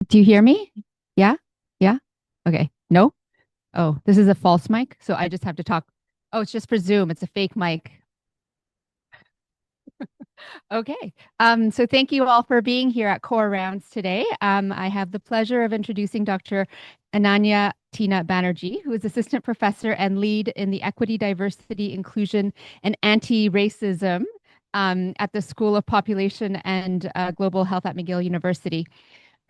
Do you hear me? Yeah? Yeah? Okay. No? Oh, this is a false mic, so I just have to talk. Oh, it's just for Zoom. It's a fake mic. Okay. So thank you all for being here at Core Rounds today. I have the pleasure of introducing Dr. Ananya Tina Banerjee, who is assistant professor and lead in the Equity, Diversity, Inclusion, and Anti-Racism at the School of Population and Global Health at McGill University.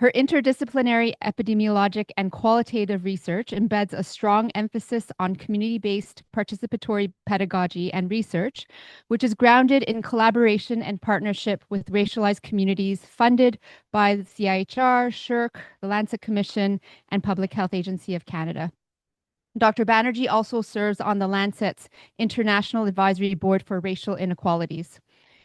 Her interdisciplinary epidemiologic and qualitative research embeds a strong emphasis on community-based participatory pedagogy and research, which is grounded in collaboration and partnership with racialized communities funded by the CIHR, SSHRC, the Lancet Commission, and Public Health Agency of Canada. Dr. Banerjee also serves on the Lancet's International Advisory Board for Racial Inequalities.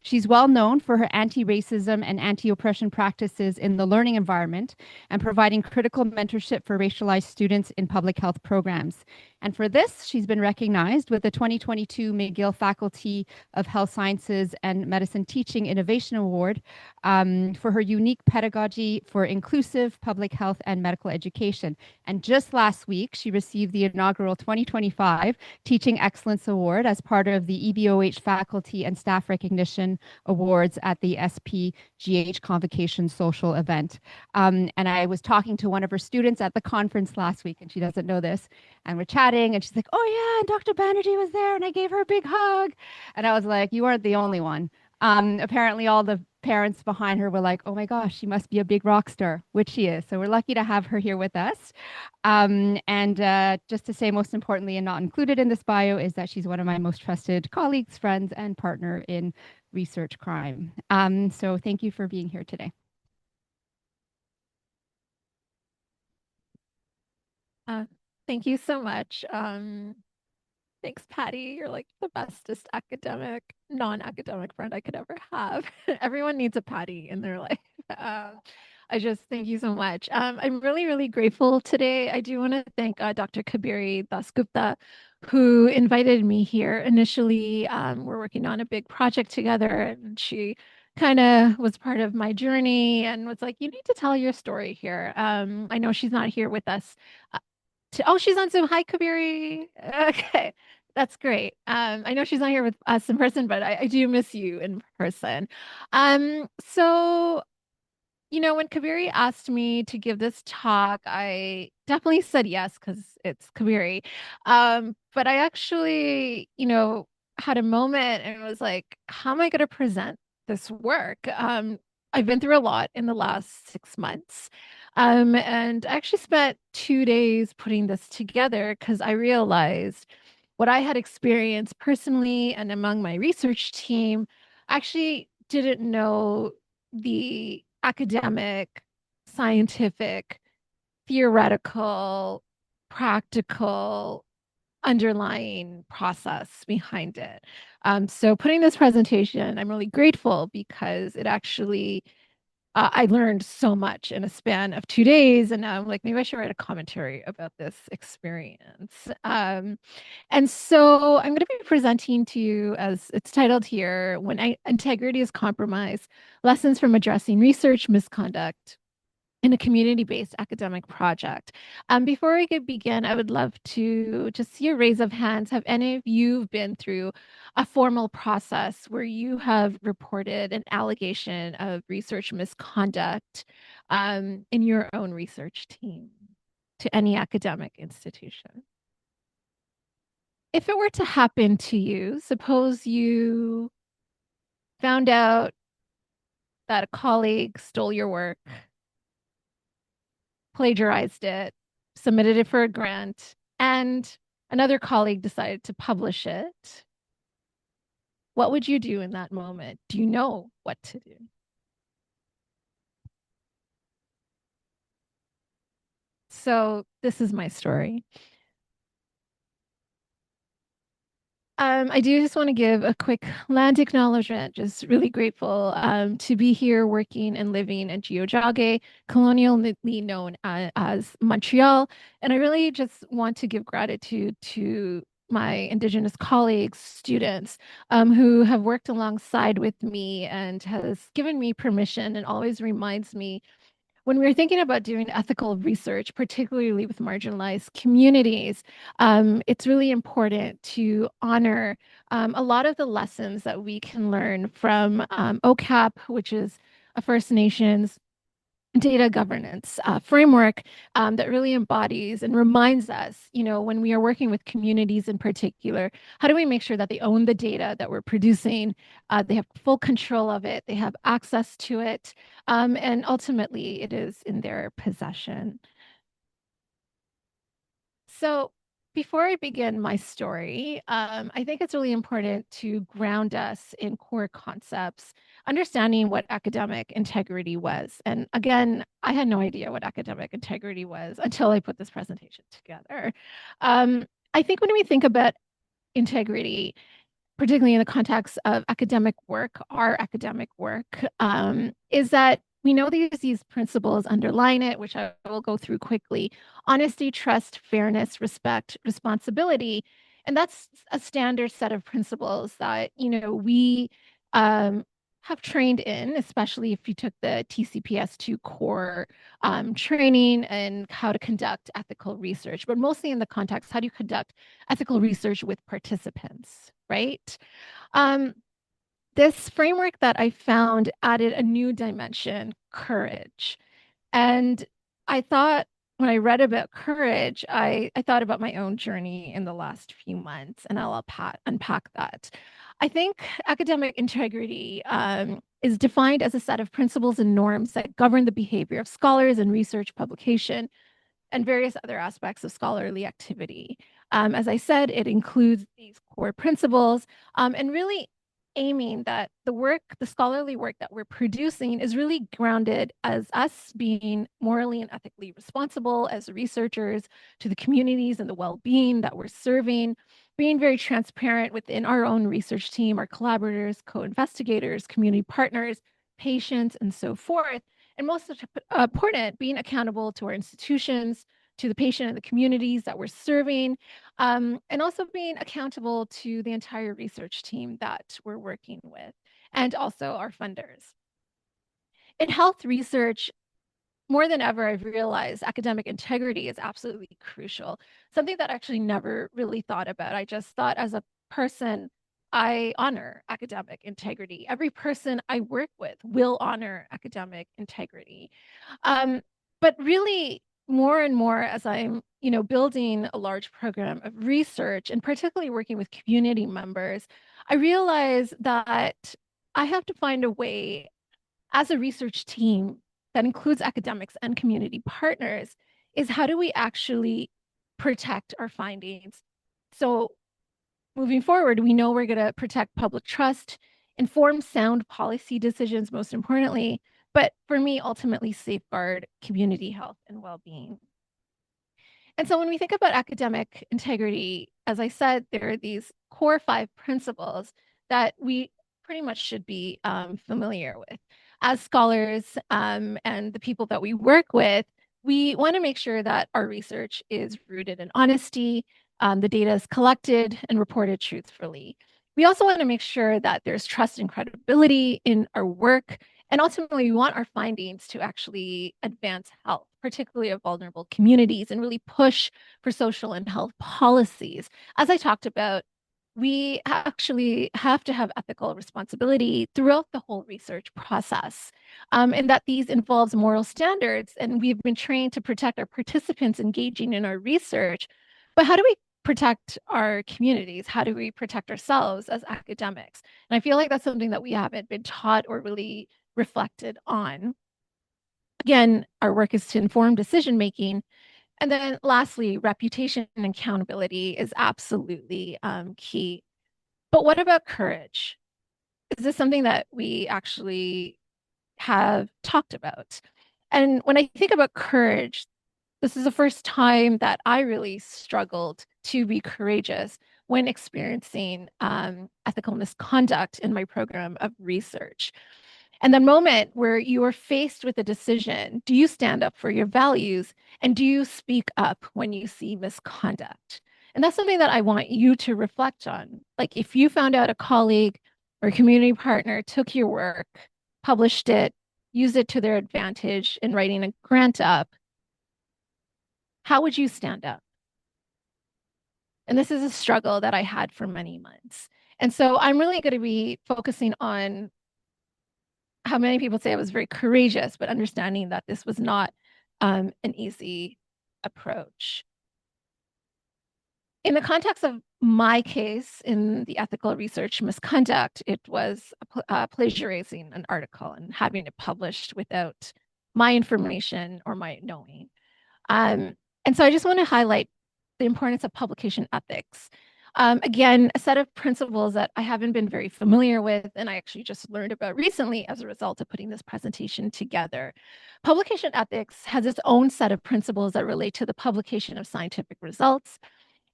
She's well known for her anti-racism and anti-oppression practices in the learning environment and providing critical mentorship for racialized students in public health programs. And for this, she's been recognized with the 2022 McGill Faculty of Health Sciences and Medicine Teaching Innovation Award for her unique pedagogy for inclusive public health and medical education. And just last week, she received the inaugural 2025 Teaching Excellence Award as part of the EBOH Faculty and Staff Recognition Awards at the SPGH Convocation Social event. And I was talking to one of her students at the conference last week, and she doesn't know this. And we're chatting, and she's like, "Oh yeah, and Dr. Banerjee was there, and I gave her a big hug." And I was like, "You aren't the only one." Apparently, all the parents behind her were like, "Oh my gosh, she must be a big rock star," which she is. So we're lucky to have her here with us. And just to say, most importantly, and not included in this bio, is that she's one of my most trusted colleagues, friends, and partner in research crime. So thank you for being here today. Uh, Thank you so much. Thanks, Patty. You're like the bestest academic, non-academic friend I could ever have. Everyone needs a Patty in their life. I just thank you so much. I'm really, really grateful today. I do want to thank Dr. Kabiri Dasgupta, who invited me here. Initially, we're working on a big project together, and she kind of was part of my journey and was like, "You need to tell your story here." I know she's not here with us. Oh, she's on Zoom. Hi, Kabiri. Okay. That's great. I know she's not here with us in person, but I do miss you in person. So when Kabiri asked me to give this talk, I definitely said yes because it's Kabiri. But I actually, had a moment and was like, how am I going to present this work? I've been through a lot in the last 6 months. And I actually spent 2 days putting this together because I realized what I had experienced personally and among my research team actually didn't know the academic, scientific, theoretical, practical underlying process behind it. So putting this presentation, I'm really grateful because it actually I learned so much in a span of 2 days, and now I'm like, maybe I should write a commentary about this experience. And so I'm going to be presenting to you, as it's titled here, When Integrity is Compromised, Lessons from Addressing Research Misconduct in a community-based academic project. Before we could begin, I would love to just see a raise of hands. Have any of you been through a formal process where you have reported an allegation of research misconduct in your own research team to any academic institution? If it were to happen to you, suppose you found out that a colleague stole your work, plagiarized it, submitted it for a grant, and another colleague decided to publish it. What would you do in that moment? Do you know what to do? So, this is my story. I do just want to give a quick land acknowledgement. Just really grateful to be here working and living in Tiohtià:ke, colonially known as Montreal. And I really just want to give gratitude to my Indigenous colleagues, students who have worked alongside with me and has given me permission and always reminds me when we're thinking about doing ethical research, particularly with marginalized communities, it's really important to honor a lot of the lessons that we can learn from OCAP, which is a First Nations data governance framework that really embodies and reminds us, when we are working with communities in particular, how do we make sure that they own the data that we're producing, they have full control of it, they have access to it, and ultimately it is in their possession. So, before I begin my story, I think it's really important to ground us in core concepts, understanding what academic integrity was. And again, I had no idea what academic integrity was until I put this presentation together. I think when we think about integrity, particularly in the context of academic work, our academic work, is that we know these principles underline it, which I will go through quickly: honesty, trust, fairness, respect, responsibility. And that's a standard set of principles that, we have trained in, especially if you took the TCPS2 core training and how to conduct ethical research, but mostly in the context, how do you conduct ethical research with participants, right? Um, this framework that I found added a new dimension: courage. And I thought, when I read about courage, I thought about my own journey in the last few months, and I'll unpack that. I think academic integrity is defined as a set of principles and norms that govern the behavior of scholars in research publication and various other aspects of scholarly activity. As I said, it includes these core principles, and really aiming that the scholarly work that we're producing is really grounded as us being morally and ethically responsible as researchers to the communities and the well-being that we're serving, being very transparent within our own research team, our collaborators, co-investigators, community partners, patients, and so forth. And most important, being accountable to our institutions, to the patient and the communities that we're serving, and also being accountable to the entire research team that we're working with, and also our funders. In health research, more than ever, I've realized academic integrity is absolutely crucial, something that I actually never really thought about. I just thought, as a person, I honor academic integrity. Every person I work with will honor academic integrity. Um, but really, more and more as I'm, building a large program of research and particularly working with community members, I realize that I have to find a way as a research team that includes academics and community partners is how do we actually protect our findings? So moving forward, we know we're going to protect public trust, inform sound policy decisions, most importantly, but for me, ultimately safeguard community health and well-being. And so when we think about academic integrity, as I said, there are these core 5 principles that we pretty much should be familiar with. As scholars and the people that we work with, we want to make sure that our research is rooted in honesty, the data is collected and reported truthfully. We also want to make sure that there's trust and credibility in our work. And ultimately, we want our findings to actually advance health, particularly of vulnerable communities, and really push for social and health policies. As I talked about, we actually have to have ethical responsibility throughout the whole research process, and that these involves moral standards. And we've been trained to protect our participants engaging in our research. But how do we protect our communities? How do we protect ourselves as academics? And I feel like that's something that we haven't been taught or really reflected on. Again, our work is to inform decision making. And then lastly, reputation and accountability is absolutely key. But what about courage? Is this something that we actually have talked about? And when I think about courage, this is the first time that I really struggled to be courageous when experiencing ethical misconduct in my program of research. And the moment where you are faced with a decision: do you stand up for your values, and do you speak up when you see misconduct? And that's something that I want you to reflect on. Like, if you found out a colleague or community partner took your work, published it, use it to their advantage in writing a grant up, how would you stand up? And this is a struggle that I had for many months. And so I'm really going to be focusing on how many people say I was very courageous, but understanding that this was not an easy approach. In the context of my case in the ethical research misconduct, it was plagiarizing an article and having it published without my information or my knowing. And so I just want to highlight the importance of publication ethics. Again, a set of principles that I haven't been very familiar with, and I actually just learned about recently as a result of putting this presentation together. Publication ethics has its own set of principles that relate to the publication of scientific results.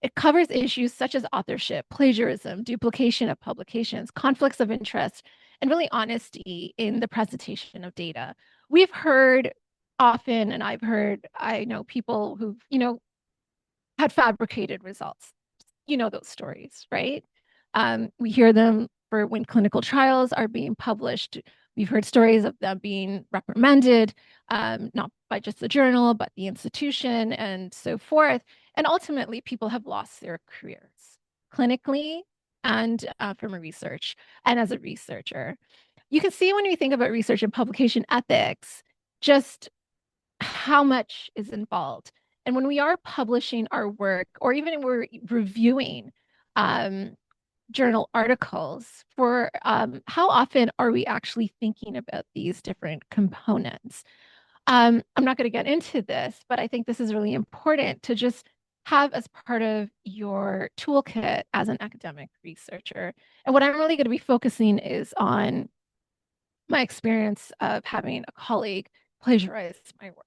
It covers issues such as authorship, plagiarism, duplication of publications, conflicts of interest, and really honesty in the presentation of data. We've heard often, and I know people who've, had fabricated results. You know those stories, right? We hear them for when clinical trials are being published. We've heard stories of them being reprimanded, not by just the journal, but the institution and so forth. And ultimately, people have lost their careers clinically and from a research and as a researcher. You can see when we think about research and publication ethics, just how much is involved. And when we are publishing our work, or even when we're reviewing journal articles, for how often are we actually thinking about these different components? I'm not going to get into this, but I think this is really important to just have as part of your toolkit as an academic researcher. And what I'm really going to be focusing is on my experience of having a colleague plagiarize my work.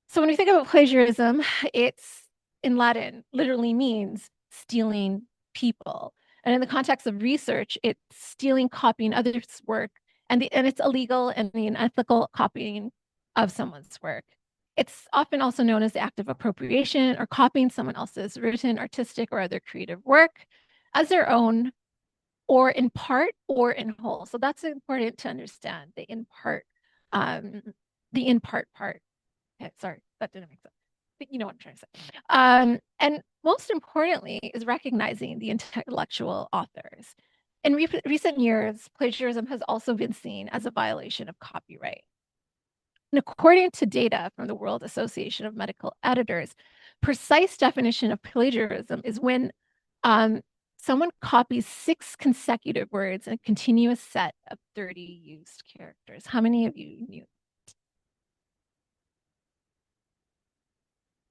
So when we think about plagiarism, it's in Latin, literally means stealing people. And in the context of research, it's stealing, copying others' work, and it's illegal and the unethical copying of someone's work. It's often also known as the act of appropriation or copying someone else's written, artistic, or other creative work as their own, or in part or in whole. So that's important to understand um, the in part part. Okay, sorry, that didn't make sense. But you know what I'm trying to say. And most importantly is recognizing the intellectual authors. In recent years, plagiarism has also been seen as a violation of copyright. And according to data from the World Association of Medical Editors, precise definition of plagiarism is when someone copies 6 consecutive words in a continuous set of 30 used characters. How many of you knew?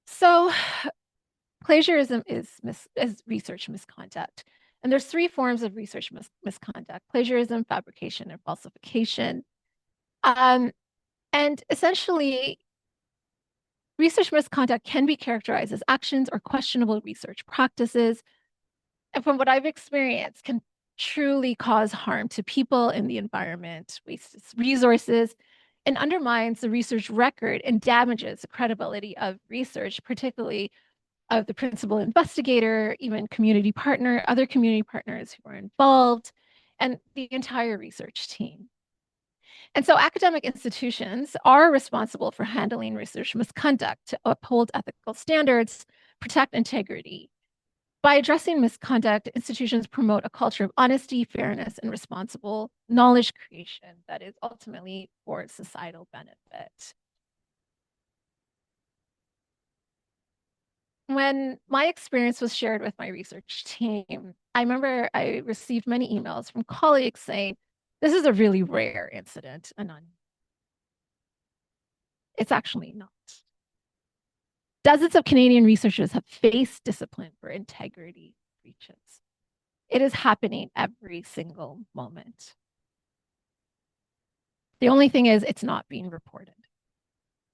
So plagiarism is research misconduct. And there's 3 forms of research misconduct: plagiarism, fabrication, and falsification. And essentially, research misconduct can be characterized as actions or questionable research practices. And from what I've experienced, can truly cause harm to people in the environment, wastes resources, and undermines the research record and damages the credibility of research, particularly of the principal investigator, even other community partners who are involved, and the entire research team. And so academic institutions are responsible for handling research misconduct to uphold ethical standards, protect integrity. By addressing misconduct, institutions promote a culture of honesty, fairness, and responsible knowledge creation that is ultimately for societal benefit. When my experience was shared with my research team, I remember I received many emails from colleagues saying, this is a really rare incident, Ananya. It's actually not. Dozens of Canadian researchers have faced discipline for integrity breaches. It is happening every single moment. The only thing is, it's not being reported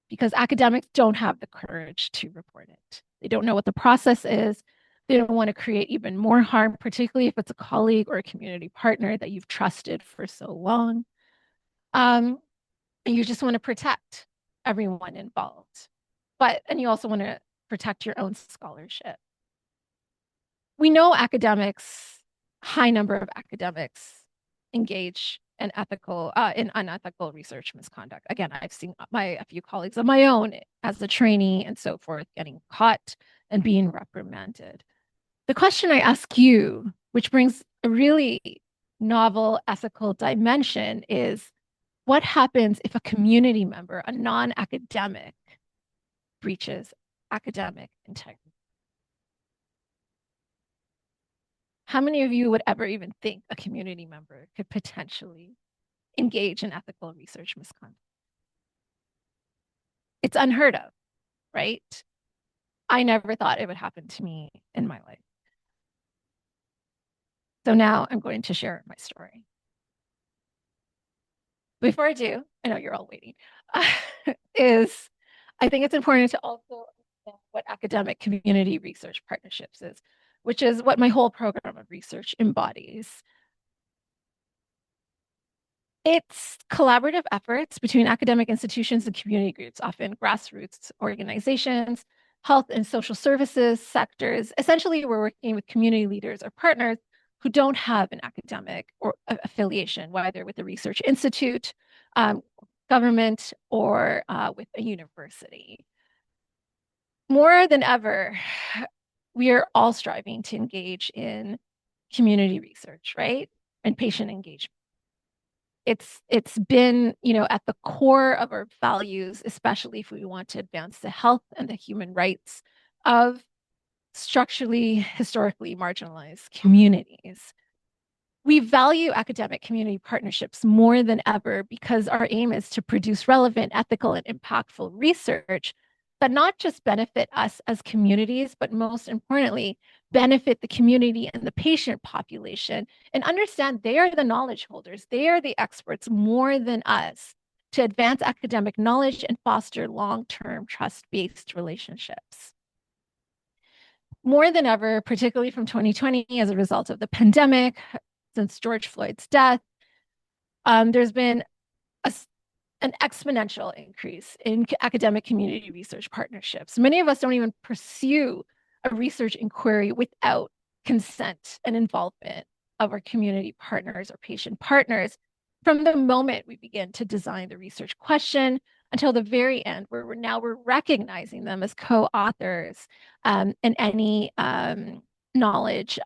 because academics don't have the courage to report it. They don't know what the process is. They don't want to create even more harm, particularly if it's a colleague or a community partner that you've trusted for so long. And you just want to protect everyone involved. And you also want to protect your own scholarship. We know high number of academics engage and unethical research misconduct. Again, I've seen a few colleagues of my own as a trainee and so forth getting caught and being reprimanded. The question I ask you, which brings a really novel ethical dimension, is what happens if a community member, a non-academic, breaches academic integrity? How many of you would ever even think a community member could potentially engage in ethical research misconduct? It's unheard of, right? I never thought it would happen to me in my life. So now I'm going to share my story. Before I do, I know you're all waiting, is I think it's important to also understand what academic community research partnerships is, which is what my whole program of research embodies. It's collaborative efforts between academic institutions and community groups, often grassroots organizations, health and social services sectors. Essentially, we're working with community leaders or partners who don't have an academic or affiliation, whether with a research institute, government, or with a university. More than ever, we are all striving to engage in community research, right? And patient engagement. It's been, at the core of our values, especially if we want to advance the health and the human rights of structurally, historically marginalized communities. We value academic community partnerships more than ever because our aim is to produce relevant, ethical, and impactful research that not just benefit us as communities, but most importantly, benefit the community and the patient population and understand they are the knowledge holders. They are the experts more than us to advance academic knowledge and foster long-term trust-based relationships. More than ever, particularly from 2020 as a result of the pandemic, since George Floyd's death, there's been an exponential increase in academic community research partnerships. Many of us don't even pursue a research inquiry without consent and involvement of our community partners or patient partners from the moment we begin to design the research question until the very end, where we're recognizing them as co-authors in any knowledge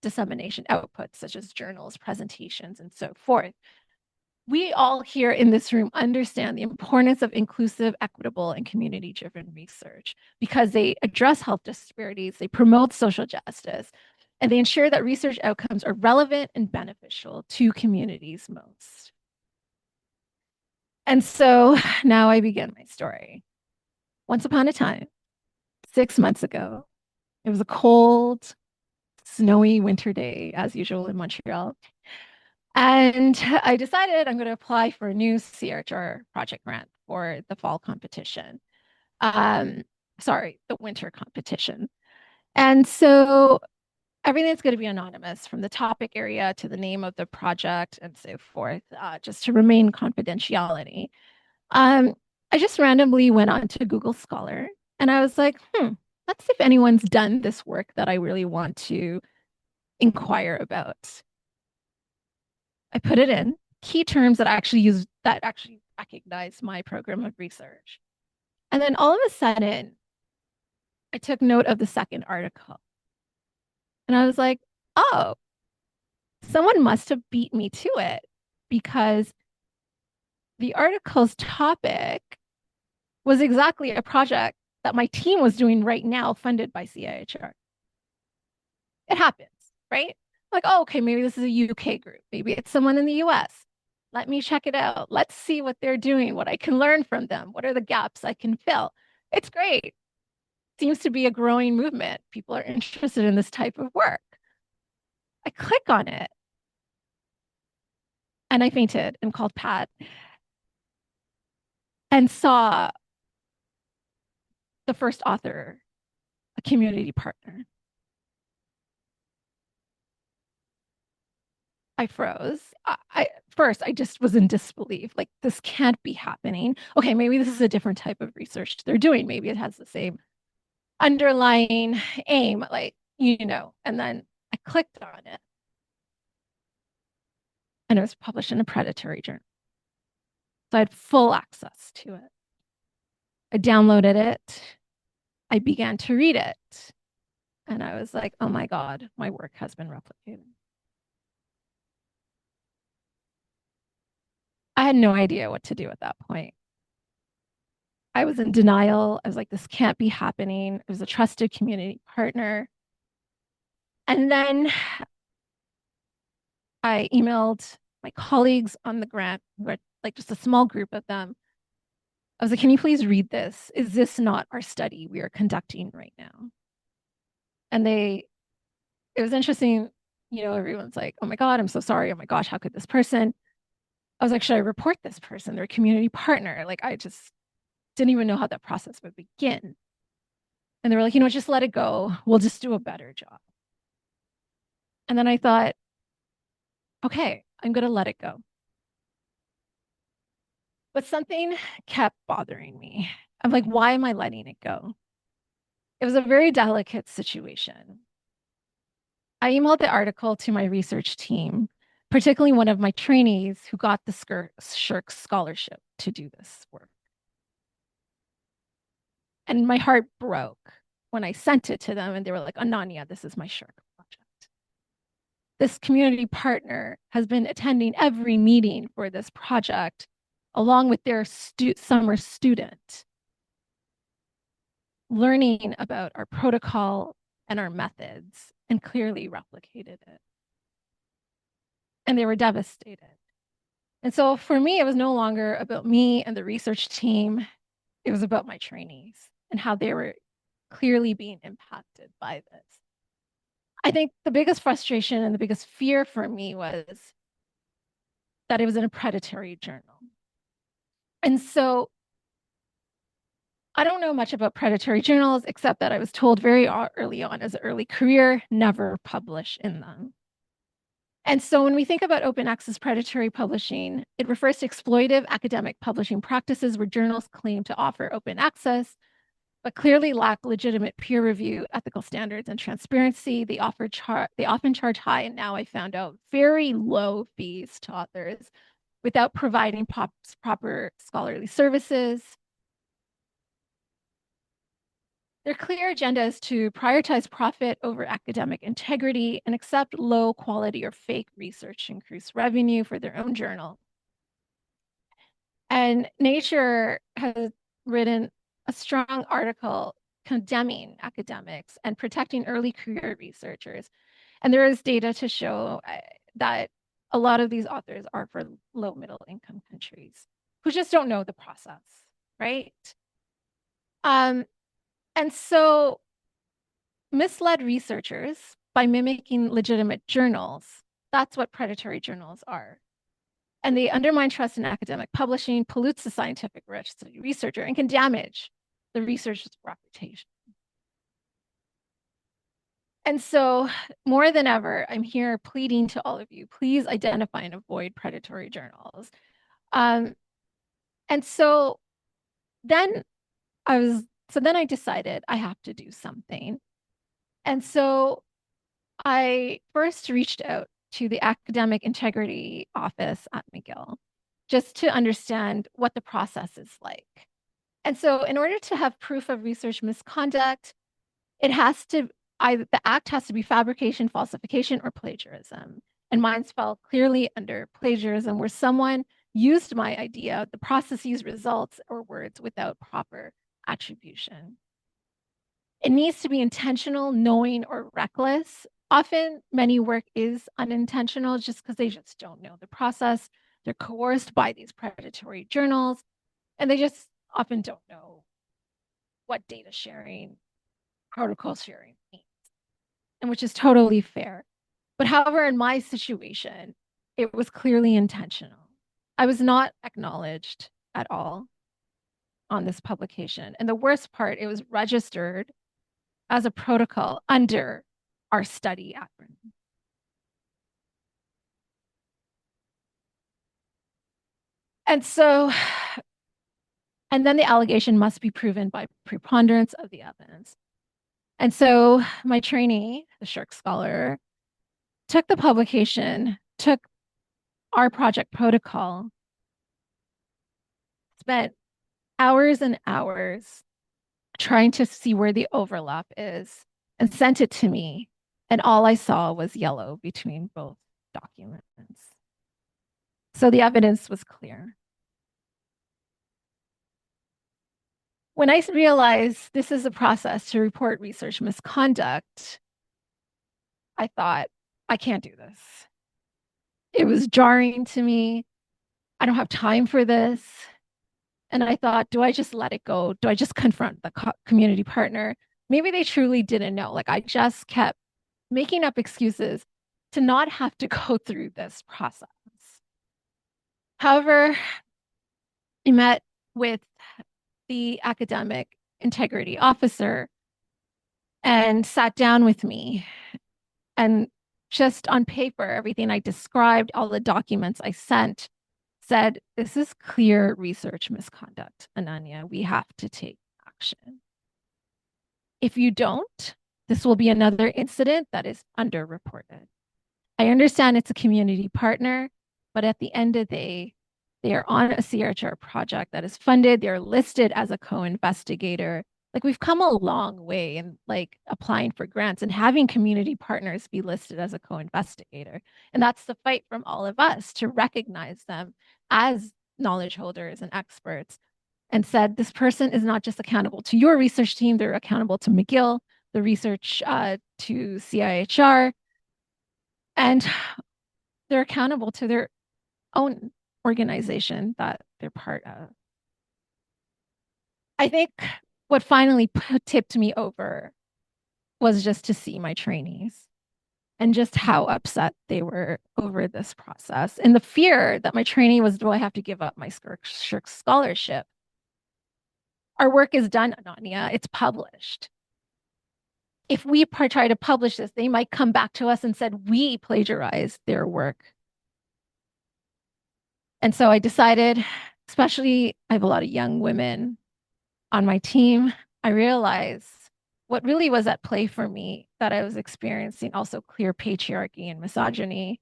dissemination outputs, such as journals, presentations, and so forth. We all here in this room understand the importance of inclusive, equitable, and community-driven research because they address health disparities, they promote social justice, and they ensure that research outcomes are relevant and beneficial to communities most. And so now I begin my story. Once upon a time, 6 months ago, it was a cold, snowy winter day, as usual in Montreal. And I decided I'm going to apply for a new CRHR project grant for the fall competition. The winter competition. And so everything's going to be anonymous from the topic area to the name of the project and so forth, just to remain confidentiality. I just randomly went on to Google Scholar and I was like, let's see if anyone's done this work that I really want to inquire about. I put it in key terms that actually recognize my program of research. And then all of a sudden, I took note of the second article. And I was like, oh, someone must have beat me to it because the article's topic was exactly a project that my team was doing right now, funded by CIHR. It happens, right? Like, oh, okay, maybe this is a UK group. Maybe it's someone in the US. Let me check it out. Let's see what they're doing, what I can learn from them. What are the gaps I can fill? It's great. Seems to be a growing movement. People are interested in this type of work. I click on it and I fainted and called Pat and saw the first author, a community partner. I froze. First, I just was in disbelief. Like, this can't be happening. Okay, maybe this is a different type of research they're doing. Maybe it has the same underlying aim, like, and then I clicked on it. and it was published in a predatory journal. So I had full access to it. I downloaded it. I began to read it. And I was like, oh my God, my work has been replicated. I had no idea what to do at that point. I was in denial. I was like, this can't be happening. It was a trusted community partner. And then I emailed my colleagues on the grant, like just a small group of them. I was like, can you please read this? Is this not our study we are conducting right now? And it was interesting. Everyone's like, oh my God, I'm so sorry. Oh my gosh, how could this person? I was like, should I report this person? They're a community partner. Like, I just didn't even know how that process would begin. And they were like, just let it go. We'll just do a better job. And then I thought, okay, I'm going to let it go. But something kept bothering me. I'm like, why am I letting it go? It was a very delicate situation. I emailed the article to my research team, particularly one of my trainees who got the SCHRC scholarship to do this work. And my heart broke when I sent it to them, and they were like, Ananya, this is my SCHRC project. This community partner has been attending every meeting for this project, along with their summer student, learning about our protocol and our methods, and clearly replicated it. And they were devastated. And so for me, it was no longer about me and the research team. It was about my trainees and how they were clearly being impacted by this. I think the biggest frustration and the biggest fear for me was that it was in a predatory journal. And so I don't know much about predatory journals, except that I was told very early on as an early career, never publish in them. And so when we think about open access predatory publishing, it refers to exploitative academic publishing practices where journals claim to offer open access, but clearly lack legitimate peer review, ethical standards, and transparency. They often charge high, and now I found out very low fees to authors without providing proper scholarly services. Their clear agenda is to prioritize profit over academic integrity and accept low quality or fake research to increase revenue for their own journal. And Nature has written a strong article condemning academics and protecting early career researchers. And there is data to show that a lot of these authors are for low middle income countries who just don't know the process, right? And so misled researchers by mimicking legitimate journals. That's what predatory journals are. And they undermine trust in academic publishing, pollutes the scientific researcher, and can damage the researcher's reputation. And so more than ever, I'm here pleading to all of you, please identify and avoid predatory journals. And so then I decided I have to do something. And so I first reached out to the Academic Integrity Office at McGill just to understand what the process is like. And so in order to have proof of research misconduct, the act has to be fabrication, falsification, or plagiarism. And mine fell clearly under plagiarism, where someone used my idea, the processes, results, or words without proper attribution. It needs to be intentional, knowing, or reckless. Often, many work is unintentional just because they just don't know the process. They're coerced by these predatory journals, and they just often don't know what data sharing, protocol sharing means, and which is totally fair. But however, in my situation, it was clearly intentional. I was not acknowledged at all on this publication. And the worst part, it was registered as a protocol under our study acronym. And so, and then the allegation must be proven by preponderance of the evidence. And so my trainee, the SCHRC scholar, took the publication, took our project protocol, spent hours and hours trying to see where the overlap is and sent it to me. And all I saw was yellow between both documents. So the evidence was clear. When I realized this is a process to report research misconduct, I thought, I can't do this. It was jarring to me. I don't have time for this. And I thought, do I just let it go? Do I just confront the community partner? Maybe they truly didn't know. Like I just kept making up excuses to not have to go through this process. However, I met with the academic integrity officer and sat down with me, and just on paper, everything I described, all the documents I sent said, this is clear research misconduct, Ananya. We have to take action. If you don't, this will be another incident that is underreported. I understand it's a community partner, but at the end of the day, they are on a CRHR project that is funded. They're listed as a co-investigator. Like we've come a long way in like applying for grants and having community partners be listed as a co-investigator. And that's the fight from all of us to recognize them as knowledge holders and experts, and said this person is not just accountable to your research team, they're accountable to McGill, the research to CIHR, and they're accountable to their own organization that they're part of. I think what finally tipped me over was just to see my trainees and just how upset they were over this process and the fear that my trainee was, do I have to give up my scholarship? Our work is done, Ananya. It's published. If we try to publish this, they might come back to us and said we plagiarized their work. And so I decided, especially I have a lot of young women on my team, I realized what really was at play for me, that I was experiencing also clear patriarchy and misogyny,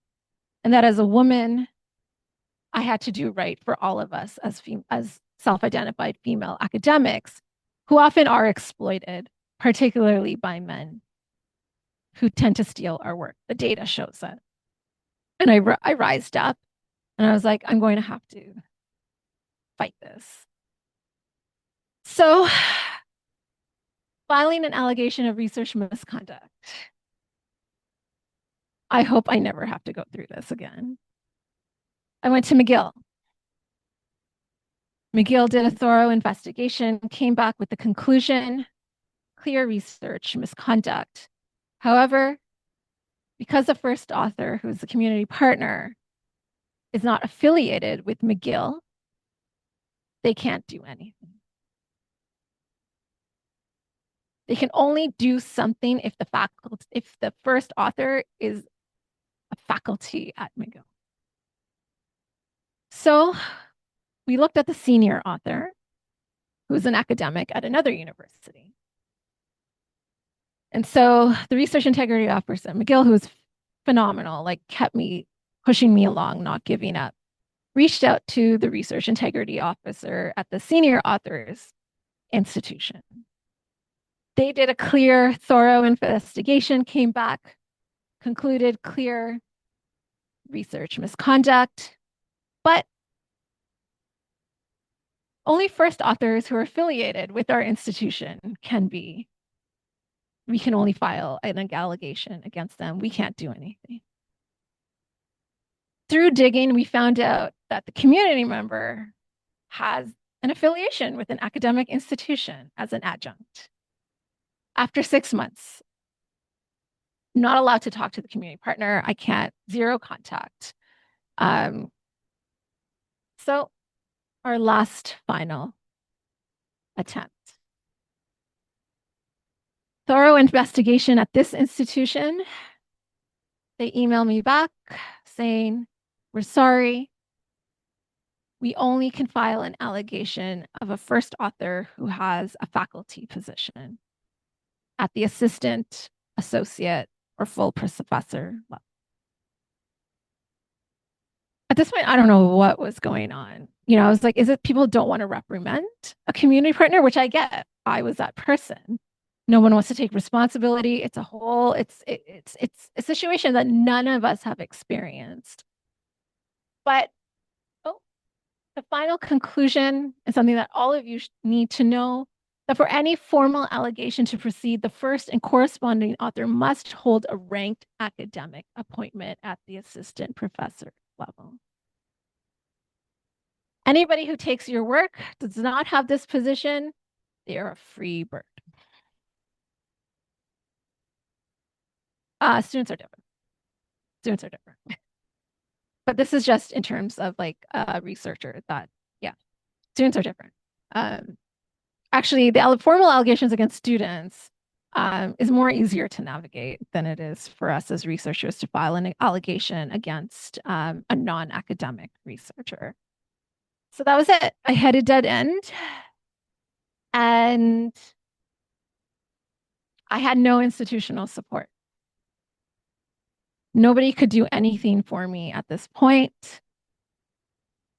and that as a woman, I had to do right for all of us as self-identified female academics who often are exploited, particularly by men who tend to steal our work. The data shows that. And I rised up and I was like, I'm going to have to fight this. So filing an allegation of research misconduct. I hope I never have to go through this again. I went to McGill. McGill did a thorough investigation, came back with the conclusion, clear research misconduct. However, because the first author, who's the community partner, is not affiliated with McGill, they can't do anything. They can only do something if the first author is a faculty at McGill. So we looked at the senior author, who's an academic at another university. And so the research integrity officer at McGill, who was phenomenal, like kept me pushing me along, not giving up, reached out to the research integrity officer at the senior authors institution. They did a clear, thorough investigation, came back, concluded clear research misconduct, but only first authors who are affiliated with our institution we can only file an allegation against them. We can't do anything. Through digging, we found out that the community member has an affiliation with an academic institution as an adjunct. After 6 months, not allowed to talk to the community partner. I can't, zero contact. So our last final attempt. Thorough investigation at this institution. They email me back saying, we're sorry. We only can file an allegation of a first author who has a faculty position at the assistant, associate, or full professor level. At this point, I don't know what was going on. I was like, is it people don't want to reprimand a community partner, which I get. I was that person. No one wants to take responsibility. It's a situation that none of us have experienced. But oh, the final conclusion is something that all of you need to know, that for any formal allegation to proceed, the first and corresponding author must hold a ranked academic appointment at the assistant professor level. Anybody who takes your work does not have this position, they are a free bird. Students are different. Students are different. But this is just in terms of like a researcher that, yeah, students are different. Actually, the formal allegations against students is more easier to navigate than it is for us as researchers to file an allegation against a non-academic researcher. So that was it. I had a dead end and I had no institutional support. Nobody could do anything for me at this point.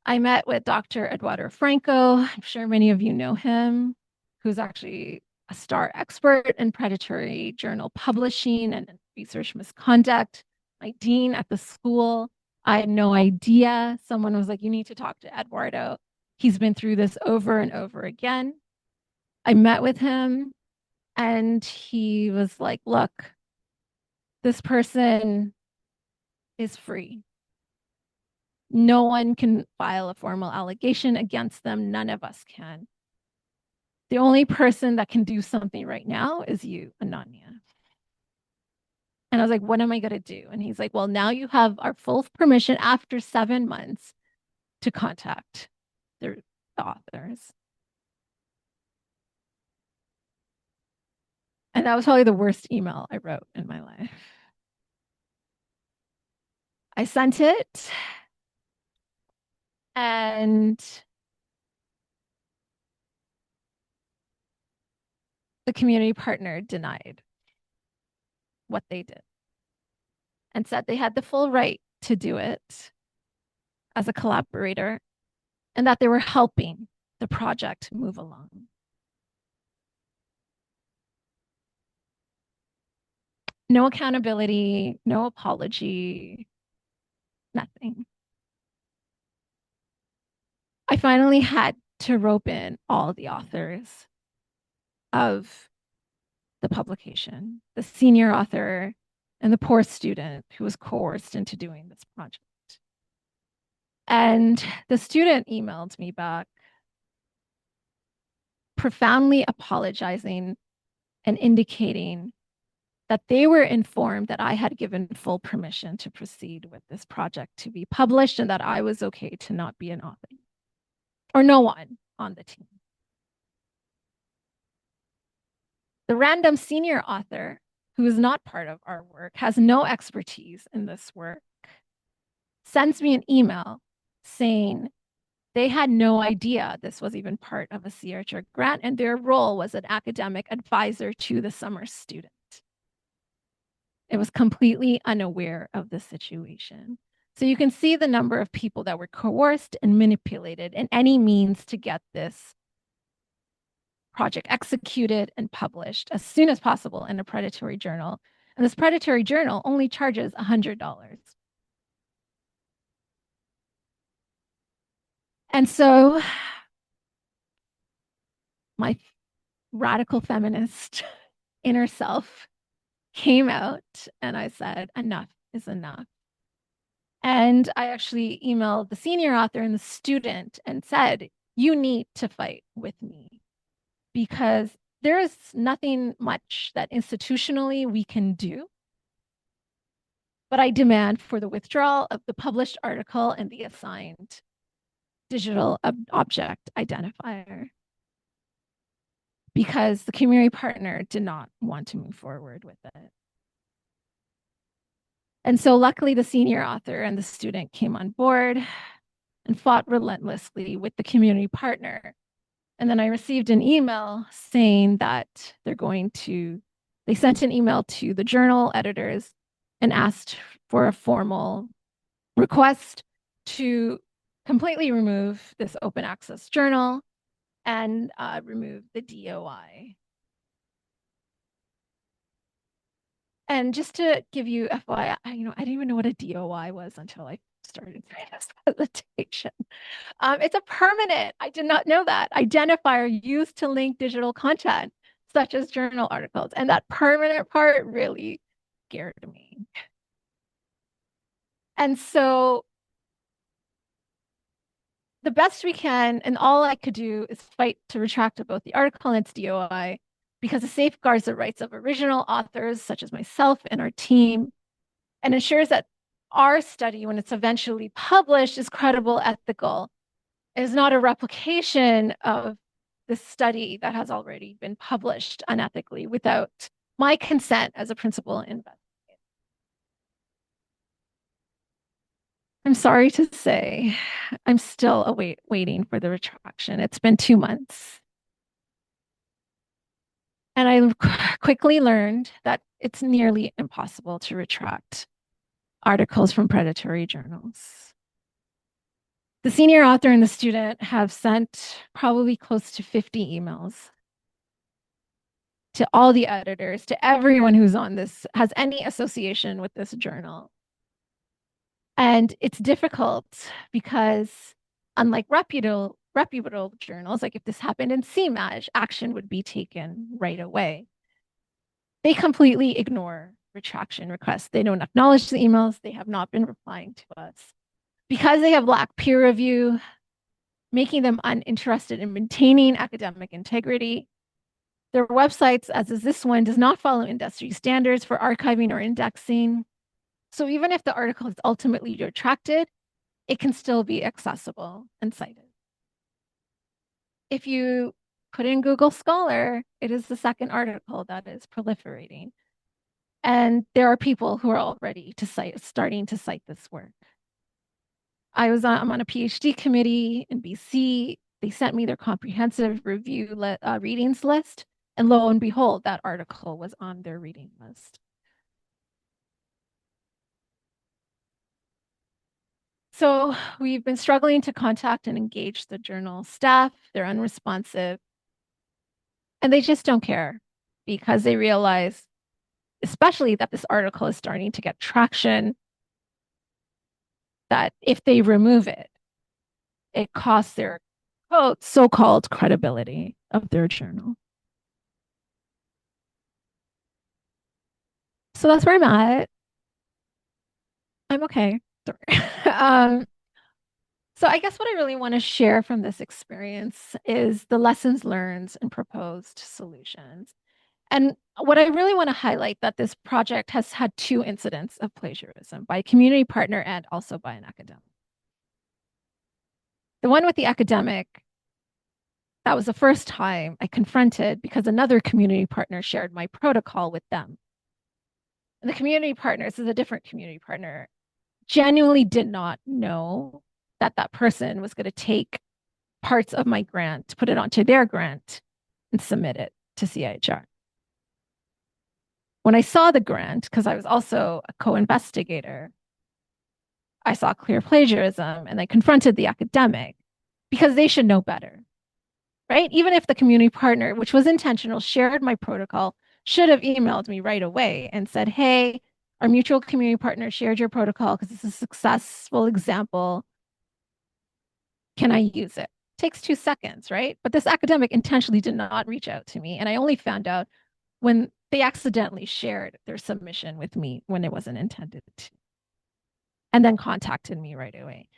I met with Dr. Eduardo Franco. I'm sure many of you know him, who's actually a star expert in predatory journal publishing and research misconduct. My dean at the school, I had no idea. Someone was like, you need to talk to Eduardo. He's been through this over and over again. I met with him and he was like, look, this person is free. No one can file a formal allegation against them. None of us can. The only person that can do something right now is you, Ananya. And I was like, what am I going to do? And he's like, well, now you have our full permission after 7 months to contact the authors. And that was probably the worst email I wrote in my life. I sent it and the community partner denied what they did and said they had the full right to do it as a collaborator and that they were helping the project move along. No accountability, no apology, nothing. I finally had to rope in all the authors of the publication, the senior author and the poor student who was coerced into doing this project. And the student emailed me back, profoundly apologizing and indicating that they were informed that I had given full permission to proceed with this project to be published and that I was okay to not be an author or no one on the team. The random senior author, who is not part of our work, has no expertise in this work, sends me an email saying they had no idea this was even part of a CRHR grant and their role was an academic advisor to the summer student. It was completely unaware of the situation. So you can see the number of people that were coerced and manipulated in any means to get this project executed and published as soon as possible in a predatory journal. And this predatory journal only charges $100. And so my radical feminist inner self came out and I said, enough is enough. And I actually emailed the senior author and the student and said, you need to fight with me because there is nothing much that institutionally we can do. But I demand for the withdrawal of the published article and the assigned digital object identifier because the community partner did not want to move forward with it. And so luckily the senior author and the student came on board and fought relentlessly with the community partner. And then I received an email saying that they sent an email to the journal editors and asked for a formal request to completely remove this open access journal and remove the DOI. And just to give you FYI, I didn't even know what a DOI was until I started doing this presentation. It's a permanent, I did not know that, identifier used to link digital content, such as journal articles. And that permanent part really scared me. And so the best we can, and all I could do is fight to retract both the article and its DOI because it safeguards the rights of original authors, such as myself and our team, and ensures that our study, when it's eventually published, is credible, ethical. It is not a replication of the study that has already been published unethically without my consent as a principal investigator. I'm sorry to say, I'm still waiting for the retraction. It's been 2 months. And I quickly learned that it's nearly impossible to retract articles from predatory journals. The senior author and the student have sent probably close to 50 emails to all the editors, to everyone who's on this, has any association with this journal. And it's difficult because, unlike reputable journals, like if this happened in CMAJ, action would be taken right away. They completely ignore retraction requests. They don't acknowledge the emails. They have not been replying to us. Because they have lacked peer review, making them uninterested in maintaining academic integrity. Their websites, as is this one, does not follow industry standards for archiving or indexing. So even if the article is ultimately retracted, it can still be accessible and cited. If you put in Google Scholar, it is the second article that is proliferating. And there are people who are already starting to cite this work. I'm on a PhD committee in BC. They sent me their comprehensive review readings list. And lo and behold, that article was on their reading list. So we've been struggling to contact and engage the journal staff. They're unresponsive. And they just don't care because they realize, especially that this article is starting to get traction, that if they remove it, it costs their so-called credibility of their journal. So that's where I'm at. I'm okay. So I guess what I really want to share from this experience is the lessons learned and proposed solutions. And what I really want to highlight that this project has had 2 incidents of plagiarism by a community partner and also by an academic. The one with the academic, that was the first time I confronted because another community partner shared my protocol with them. And the community partner, this is a different community partner, genuinely did not know that that person was going to take parts of my grant, put it onto their grant, and submit it to CIHR. When I saw the grant, because I was also a co-investigator, I saw clear plagiarism and I confronted the academic because they should know better, right? Even if the community partner, which was intentional, shared my protocol, should have emailed me right away and said, hey, our mutual community partner shared your protocol because it's a successful example. Can I use it? Takes 2 seconds, right? But this academic intentionally did not reach out to me. And I only found out when they accidentally shared their submission with me when it wasn't intended to, and then contacted me right away.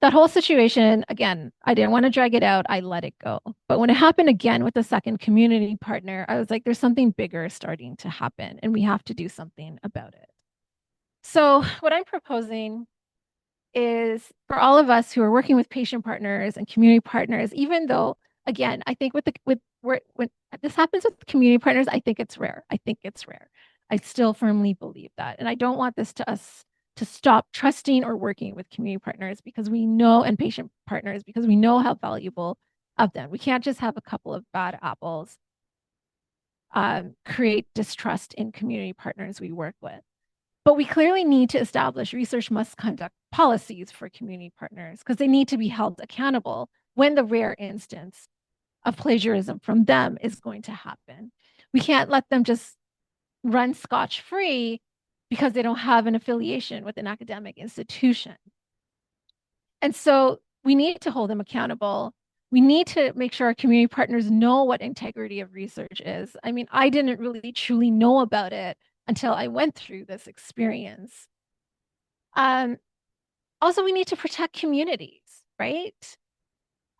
That whole situation, again, I didn't want to drag it out. I let it go. But when it happened again with the second community partner, I was like, there's something bigger starting to happen and we have to do something about it. So what I'm proposing is for all of us who are working with patient partners and community partners, even though, again, I think when this happens with community partners, I think it's rare. I still firmly believe that. And I don't want this to stop trusting or working with community partners because we know, and patient partners, because we know how valuable of them. We can't just have a couple of bad apples create distrust in community partners we work with. But we clearly need to establish research misconduct policies for community partners because they need to be held accountable when the rare instance of plagiarism from them is going to happen. We can't let them just run scotch-free because they don't have an affiliation with an academic institution. And so we need to hold them accountable. We need to make sure our community partners know what integrity of research is. I mean, I didn't really truly know about it until I went through this experience. Um, Also, we need to protect communities, right?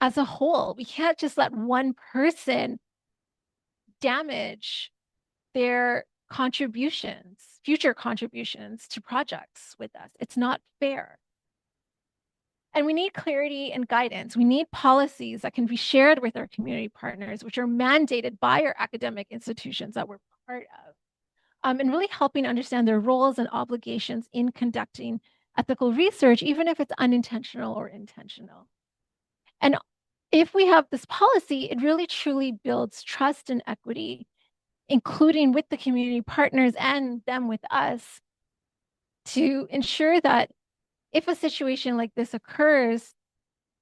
As a whole, we can't just let one person damage their contributions, future contributions to projects with us. It's not fair. And we need clarity and guidance. We need policies that can be shared with our community partners, which are mandated by our academic institutions that we're part of, and really helping understand their roles and obligations in conducting ethical research, even if it's unintentional or intentional. And if we have this policy, it really truly builds trust and equity, including with the community partners and them with us, to ensure that if a situation like this occurs,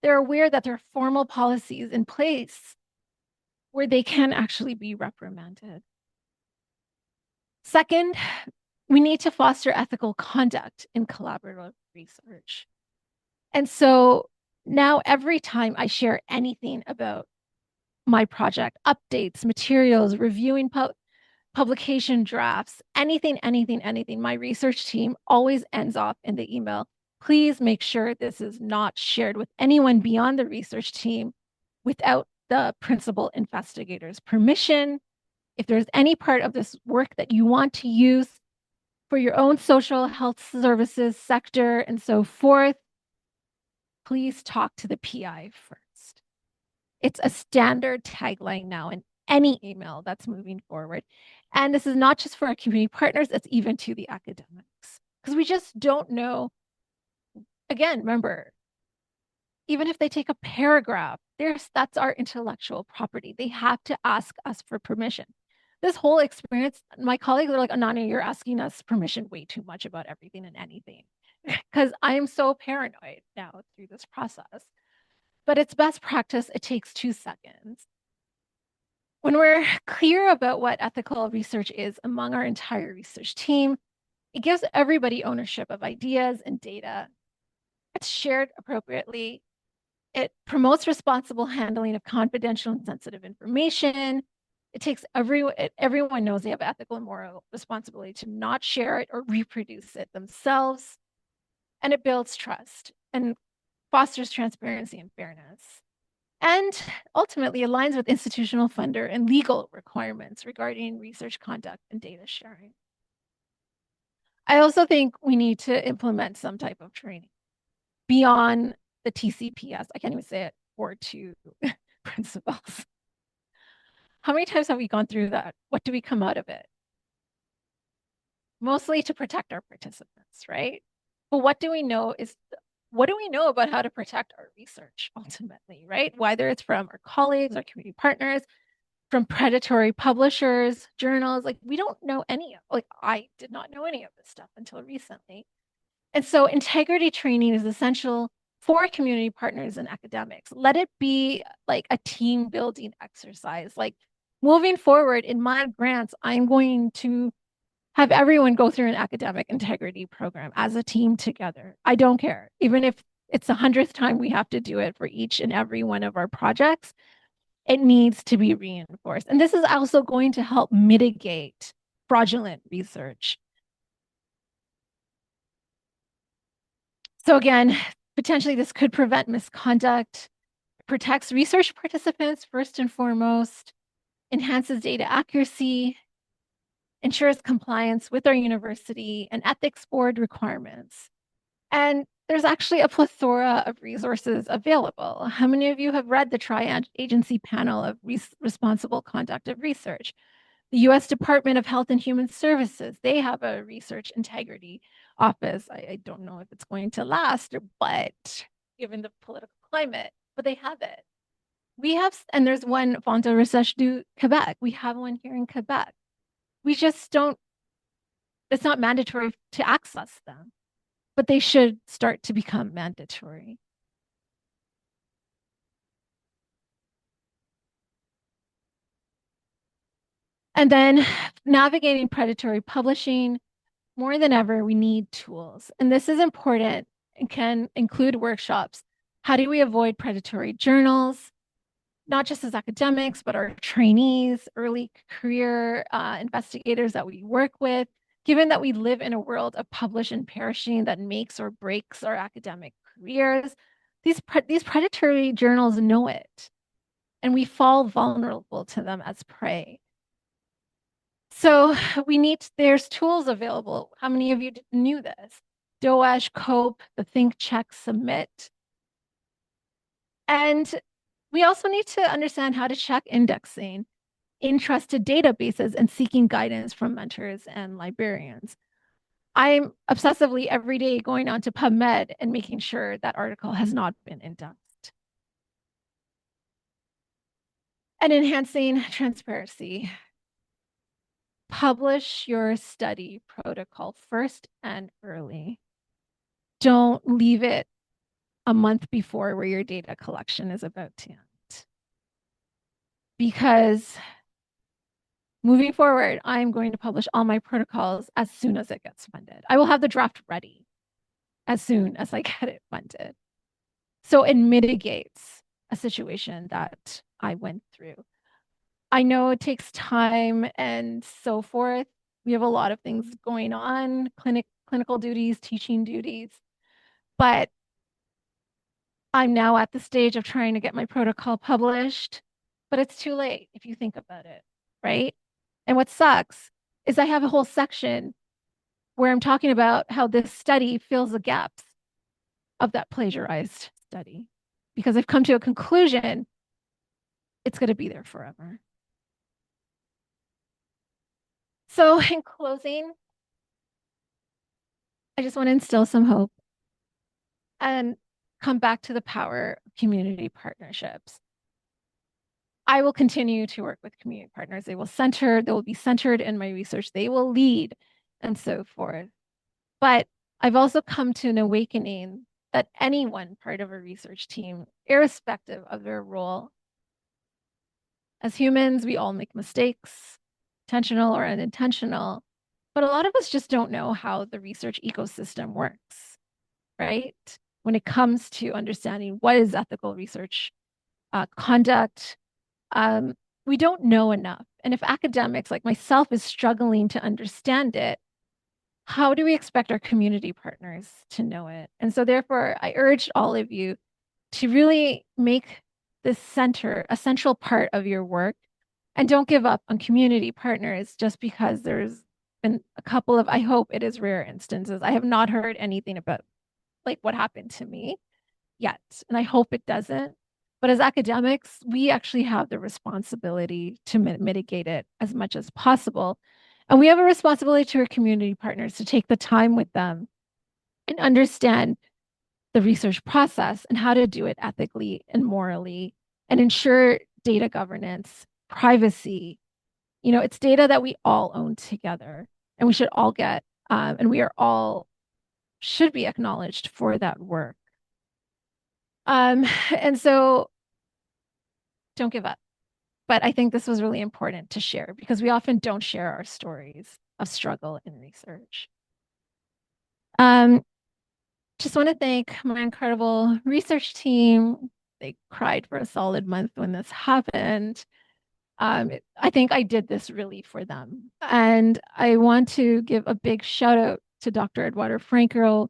they're aware that there are formal policies in place where they can actually be reprimanded. Second, we need to foster ethical conduct in collaborative research. And so now every time I share anything about my project, updates, materials, reviewing publication drafts, anything, my research team always ends off in the email. Please make sure this is not shared with anyone beyond the research team without the principal investigator's permission. If there's any part of this work that you want to use for your own social health services sector and so forth, please talk to the PI first. It's a standard tagline now in any email that's moving forward. And this is not just for our community partners, it's even to the academics. Because we just don't know. Again, remember, even if they take a paragraph, that's our intellectual property. They have to ask us for permission. This whole experience, my colleagues are like, Ananya, you're asking us permission way too much about everything and anything. Because I'm so paranoid now through this process. But it's best practice. It takes 2 seconds. When we're clear about what ethical research is among our entire research team, it gives everybody ownership of ideas and data. It's shared appropriately. It promotes responsible handling of confidential and sensitive information. It takes everyone knows they have ethical and moral responsibility to not share it or reproduce it themselves. And it builds trust and fosters transparency and fairness. And ultimately aligns with institutional funder and legal requirements regarding research conduct and data sharing. I also think we need to implement some type of training beyond the TCPS. I can't even say it, or to principles. How many times have we gone through that? What do we come out of it? Mostly to protect our participants, right? But what do we know about how to protect our research ultimately, right? Whether it's from our colleagues, our community partners, from predatory publishers, journals, like we don't know I did not know any of this stuff until recently. And so integrity training is essential for community partners and academics. Let it be like a team building exercise. Like moving forward in my grants, I'm going to have everyone go through an academic integrity program as a team together. I don't care. Even if it's the 100th time we have to do it for each and every one of our projects, it needs to be reinforced. And this is also going to help mitigate fraudulent research. So again, potentially this could prevent misconduct, protects research participants first and foremost, enhances data accuracy, ensures compliance with our university and ethics board requirements. And there's actually a plethora of resources available. How many of you have read the Tri-Agency Panel of Responsible Conduct of Research? The US Department of Health and Human Services, they have a research integrity office. I don't know if it's going to last, but given the political climate, but they have it. We have, and there's one, Fonds de Recherche du Québec. We have one here in Quebec. We just don't, it's not mandatory to access them. but they should start to become mandatory. And then navigating predatory publishing, more than ever, we need tools. And this is important and can include workshops. How do we avoid predatory journals? Not just as academics, but our trainees, early career investigators that we work with, given that we live in a world of publish and perishing that makes or breaks our academic careers, these predatory journals know it, and we fall vulnerable to them as prey. So there's tools available. How many of you knew this? DOASH, COPE, the Think, Check, Submit. And we also need to understand how to check indexing in trusted databases and seeking guidance from mentors and librarians. I'm obsessively every day going on to PubMed and making sure that article has not been indexed. And enhancing transparency. Publish your study protocol first and early. Don't leave it a month before where your data collection is about to end. Because moving forward, I'm going to publish all my protocols as soon as it gets funded. I will have the draft ready as soon as I get it funded. So it mitigates a situation that I went through. I know it takes time and so forth. We have a lot of things going on, clinical duties, teaching duties, but I'm now at the stage of trying to get my protocol published, but it's too late if you think about it, right? And what sucks is I have a whole section where I'm talking about how this study fills the gaps of that plagiarized study because I've come to a conclusion it's going to be there forever. So, in closing, I just want to instill some hope and come back to the power of community partnerships. I will continue to work with community partners. They will be centered in my research. They will lead and so forth. But I've also come to an awakening that any one part of a research team, irrespective of their role, as humans, we all make mistakes, intentional or unintentional, but a lot of us just don't know how the research ecosystem works, right? When it comes to understanding what is ethical research conduct, we don't know enough. And if academics like myself is struggling to understand it, how do we expect our community partners to know it? And so therefore, I urge all of you to really make this center a central part of your work, and don't give up on community partners just because there's been a couple of, I hope it is rare instances. I have not heard anything about like what happened to me yet, and I hope it doesn't. But as academics, we actually have the responsibility to mitigate it as much as possible. And we have a responsibility to our community partners to take the time with them and understand the research process and how to do it ethically and morally and ensure data governance, privacy. You know, it's data that we all own together and we should all get, and we are all should be acknowledged for that work. And so don't give up. But I think this was really important to share because we often don't share our stories of struggle in research. Just want to thank my incredible research team. They cried for a solid month when this happened. I think I did this really for them. And I want to give a big shout out to Dr. Eduardo Franco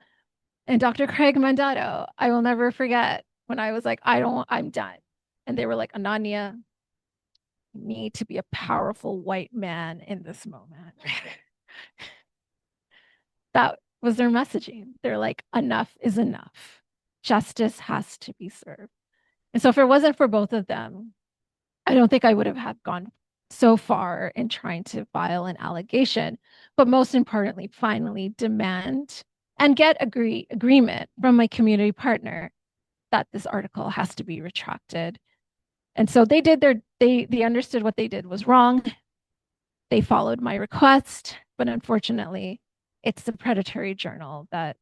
and Dr. Craig Mandato. I will never forget when I was like, I'm done. And they were like, Ananya, you need to be a powerful white man in this moment. That was their messaging. They're like, enough is enough. Justice has to be served. And so if it wasn't for both of them, I don't think I would have gone so far in trying to file an allegation, but most importantly, finally demand and get agreement from my community partner that this article has to be retracted. And so they understood what they did was wrong. They followed my request, but unfortunately, it's the predatory journal that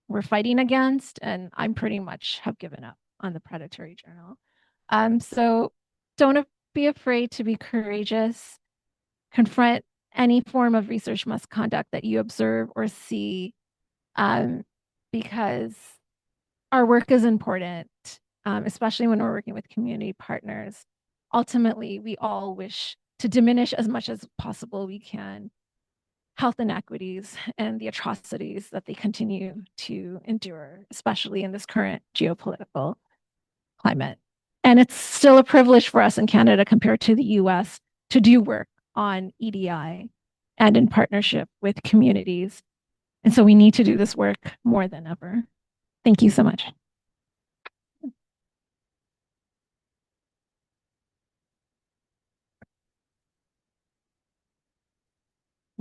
we're fighting against, and I'm pretty much have given up on the predatory journal. So don't be afraid to be courageous. Confront any form of research misconduct that you observe or see, um, because our work is important, especially when we're working with community partners. Ultimately, we all wish to diminish as much as possible we can health inequities and the atrocities that they continue to endure, especially in this current geopolitical climate. And it's still a privilege for us in Canada compared to the US to do work on EDI and in partnership with communities. And so we need to do this work more than ever. Thank you so much.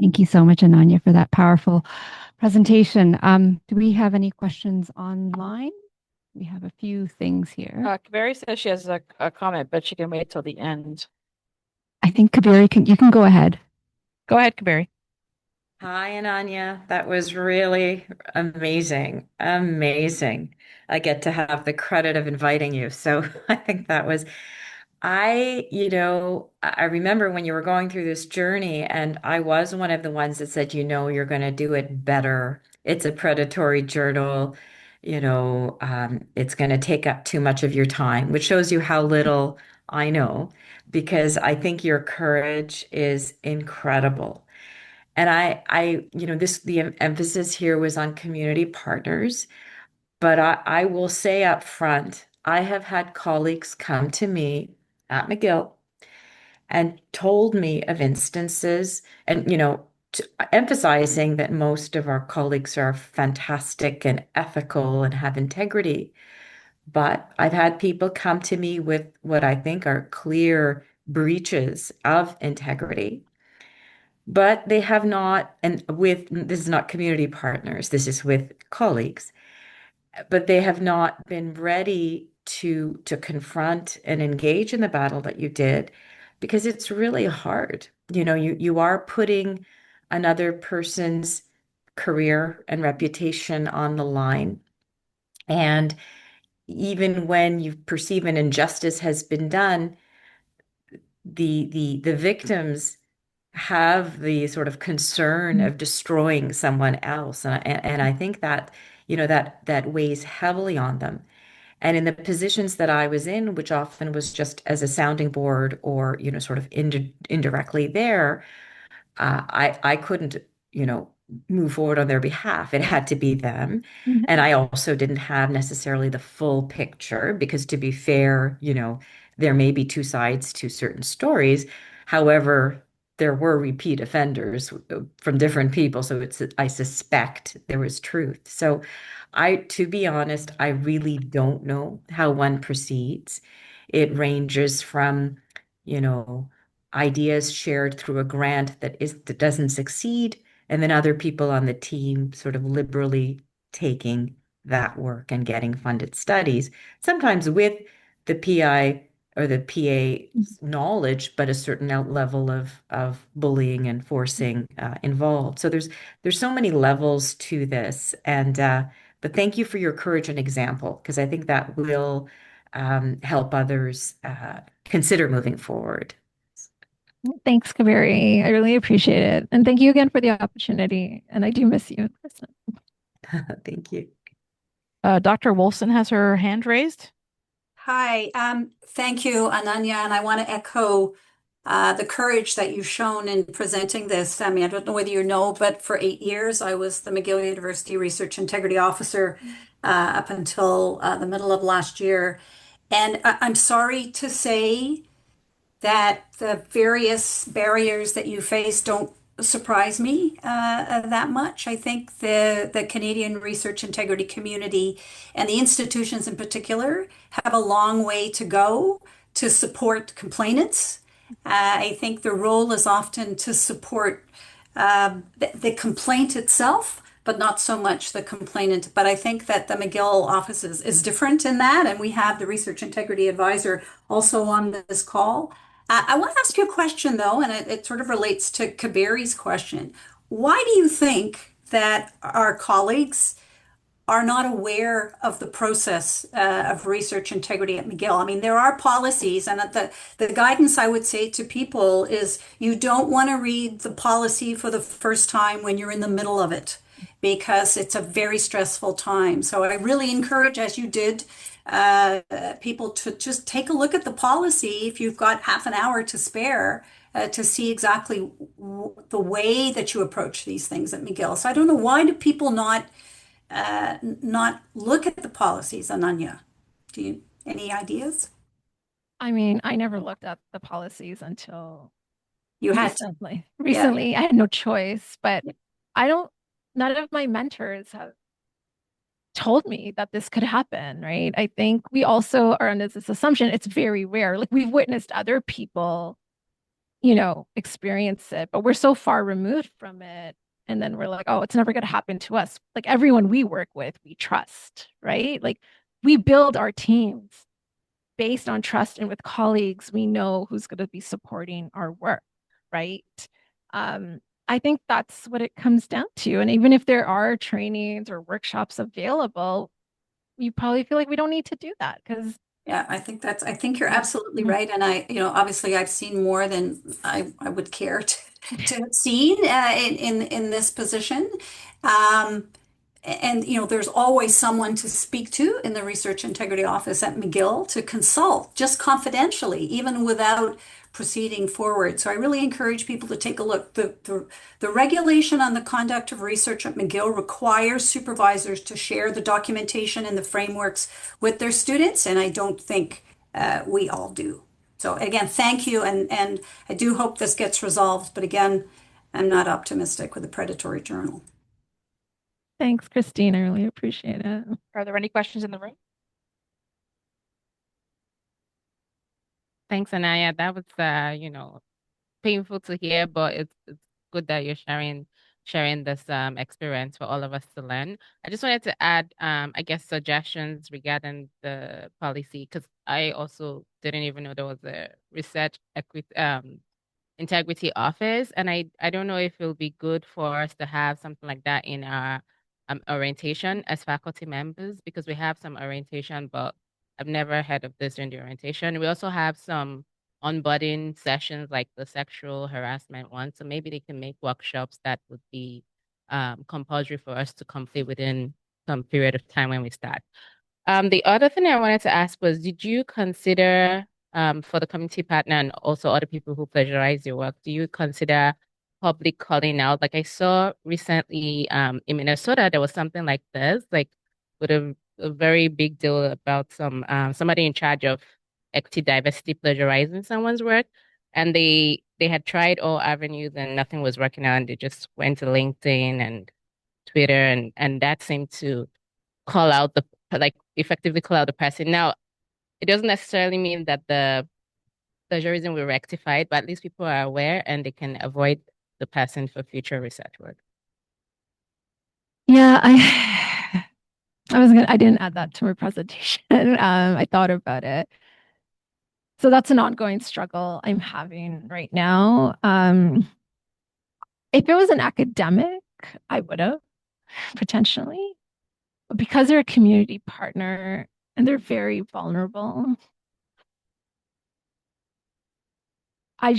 Thank you so much, Ananya, for that powerful presentation. Do we have any questions online? We have a few things here. Kaberi says she has a comment, but she can wait till the end. I think Kabiri you can go ahead. Go ahead, Kaberi. Hi, Ananya. That was really amazing. Amazing. I get to have the credit of inviting you. So I think that was, I remember when you were going through this journey, and I was one of the ones that said, you're going to do it better. It's a predatory journal. It's going to take up too much of your time, which shows you how little I know, because I think your courage is incredible. And the emphasis here was on community partners, but I will say up front, I have had colleagues come to me at McGill and told me of instances, and emphasizing that most of our colleagues are fantastic and ethical and have integrity. But I've had people come to me with what I think are clear breaches of integrity, but they have not, and this is not community partners, this is with colleagues, but they have not been ready to confront and engage in the battle that you did, because it's really hard. You are putting another person's career and reputation on the line. And even when you perceive an injustice has been done, the victims have the sort of concern of destroying someone else, and I think that that weighs heavily on them. And in the positions that I was in, which often was just as a sounding board or sort of indirectly there, I couldn't, move forward on their behalf. It had to be them. Mhm. And I also didn't have necessarily the full picture, because to be fair, there may be two sides to certain stories. However, there were repeat offenders from different people. So I suspect there was truth. So to be honest, I really don't know how one proceeds. It ranges from, you know, ideas shared through a grant that doesn't succeed, and then other people on the team sort of liberally taking that work and getting funded studies, sometimes with the PI or the PA's knowledge, but a certain level of bullying and forcing involved. So there's so many levels to this, and but thank you for your courage and example, because I think that will help others consider moving forward. Thanks, Kabiri. I really appreciate it. And thank you again for the opportunity. And I do miss you in person. Thank you. Dr. Wolfson has her hand raised. Hi, thank you, Ananya, and I want to echo the courage that you've shown in presenting this. I mean, I don't know whether you know, but for 8 years, I was the McGill University Research Integrity Officer up until the middle of last year. And I'm sorry to say that the various barriers that you face don't surprise me that much. I think the Canadian research integrity community and the institutions in particular have a long way to go to support complainants. I think the role is often to support the complaint itself, but not so much the complainant. But I think that the McGill office is different in that, and we have the research integrity advisor also on this call. I want to ask you a question, though, and it sort of relates to Kabiri's question. Why do you think that our colleagues are not aware of the process of research integrity at McGill. I mean, there are policies, and the guidance I would say to people is you don't want to read the policy for the first time when you're in the middle of it, because it's a very stressful time. So I really encourage, as you did, people to just take a look at the policy if you've got half an hour to spare. To see exactly the way that you approach these things at McGill. So I don't know, why do people not look at the policies, Ananya? Do you any ideas? I mean, I never looked at the policies until You had to, recently. yeah. Recently, I had no choice, but I don't, none of my mentors have told me that this could happen, right? I think we also are under this assumption it's very rare. Like we've witnessed other people, experience it, but we're so far removed from it. And then we're like, oh, it's never going to happen to us. Like everyone we work with, we trust, right? Like we build our teams based on trust, and with colleagues, we know who's going to be supporting our work, right? I think that's what it comes down to. And even if there are trainings or workshops available, you probably feel like we don't need to do that because Yeah, I think you're absolutely right. And obviously I've seen more than I would care to have seen in this position. Um, and there's always someone to speak to in the Research Integrity Office at McGill to consult just confidentially, even without proceeding forward. So I really encourage people to take a look. The regulation on the conduct of research at McGill requires supervisors to share the documentation and the frameworks with their students, and I don't think we all do. So again, thank you, and I do hope this gets resolved. But again, I'm not optimistic with the predatory journal. thanks, Christine. I really appreciate it. Are there any questions in the room? Thanks, Anaya. That was, painful to hear, but it's good that you're sharing this experience for all of us to learn. I just wanted to add, I guess, suggestions regarding the policy, because I also didn't even know there was a research equity integrity office, and I don't know if it'll be good for us to have something like that in our orientation as faculty members, because we have some orientation, but I've never heard of this during the orientation. We also have some onboarding sessions like the sexual harassment one, so maybe they can make workshops that would be compulsory for us to complete within some period of time when we start. The other thing I wanted to ask was, did you consider, for the community partner and also other people who plagiarize your work, do you consider public calling out? Like I saw recently, in Minnesota, there was something like this, like with a very big deal about somebody in charge of equity diversity plagiarizing someone's work, and they had tried all avenues and nothing was working out, and they just went to LinkedIn and Twitter, and that seemed to call out the like effectively call out the person. Now, it doesn't necessarily mean that the plagiarism will rectified, but at least people are aware and they can avoid the person for future research work. Yeah, I didn't add that to my presentation. I thought about it. So that's an ongoing struggle I'm having right now. If it was an academic, I would have potentially, but because they're a community partner and they're very vulnerable, I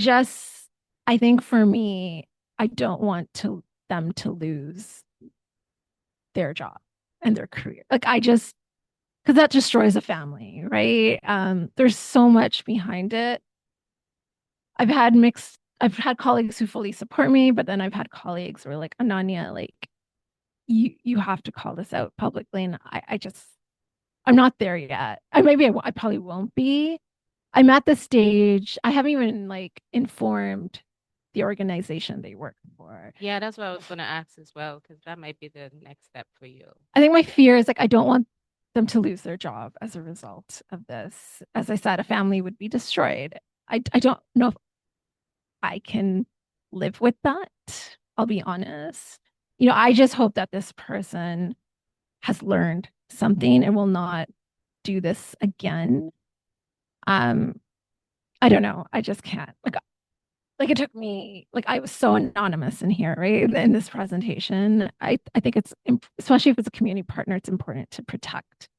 think for me, I don't want them to lose their job and their career. Because that destroys a family, right? There's so much behind it. I've had colleagues who fully support me, but then I've had colleagues who are like, Ananya, like you have to call this out publicly. And I'm not there yet. I probably won't be. I'm at the stage, I haven't even like informed the organization they work for. Yeah, that's what I was going to ask as well, because that might be the next step for you. I think my fear is like, I don't want them to lose their job as a result of this. As I said, a family would be destroyed. I don't know if I can live with that. I'll be honest. I just hope that this person has learned something and will not do this again. I don't know. I just can't. Like like it took me, like I was so anonymous in here, right? In this presentation. I think it's especially if it's a community partner, it's important to protect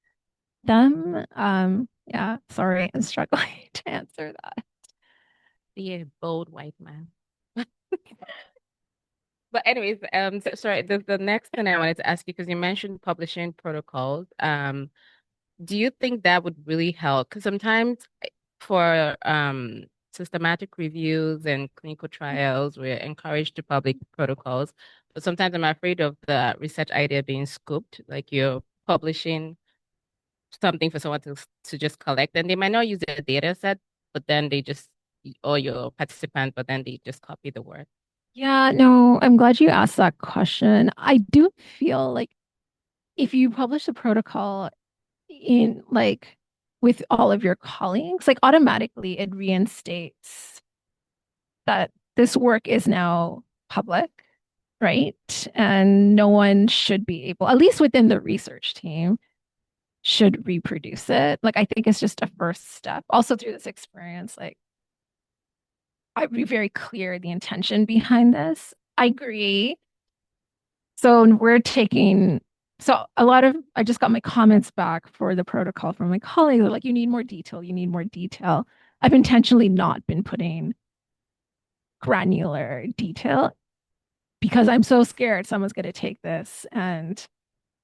them. Yeah, sorry, I'm struggling to answer that. Be a bold white man. But anyways, sorry, the next thing I wanted to ask you, because you mentioned publishing protocols. Do you think that would really help? Because sometimes for systematic reviews and clinical trials, we're encouraged to publish protocols, but sometimes I'm afraid of the research idea being scooped, like you're publishing something for someone to just collect, and they might not use the data set, but then they just or your participant, but then they just copy the work. Yeah, no, I'm glad you asked that question. I do feel like if you publish a protocol in like with all of your colleagues, like automatically it reinstates that this work is now public, right? And no one should be able, at least within the research team, should reproduce it. Like I think it's just a first step. Also through this experience, like I'd be very clear the intention behind this. I agree. So we're taking so a lot of I just got my comments back for the protocol from my colleagues. They're like, you need more detail, you need more detail. I've intentionally not been putting granular detail because I'm so scared someone's going to take this and